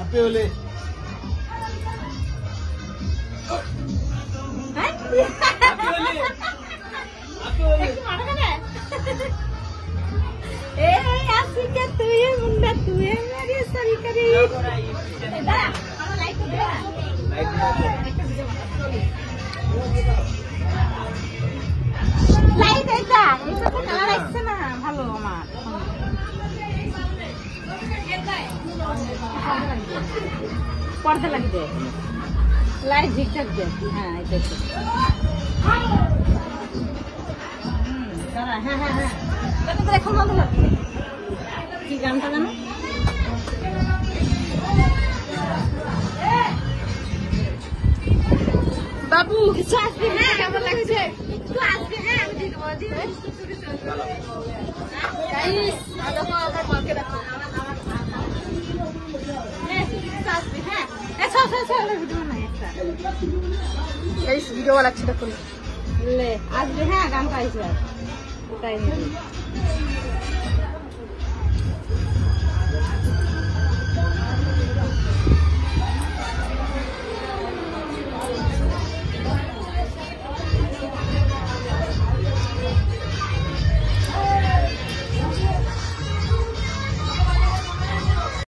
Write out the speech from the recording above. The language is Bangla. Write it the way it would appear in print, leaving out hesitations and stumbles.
আপনি হলে ভালো আমার পর্দা লাগবে লাইট ঝিকঝাক দে হ্যাঁ এটা হ্যাঁ হ্যাঁ হ্যাঁ এখন বন্ধ কর কি গানটা জানো বাবু কিছু আসবে হ্যাঁ কেমন লাগছে একটু আসবে হ্যাঁ আমি দিয়ে দেবো দেখো আমার মাকে দেখো ভিডিও বানাচ্ছি দেখুন আসবে হ্যাঁ গান পাইছে ওটাই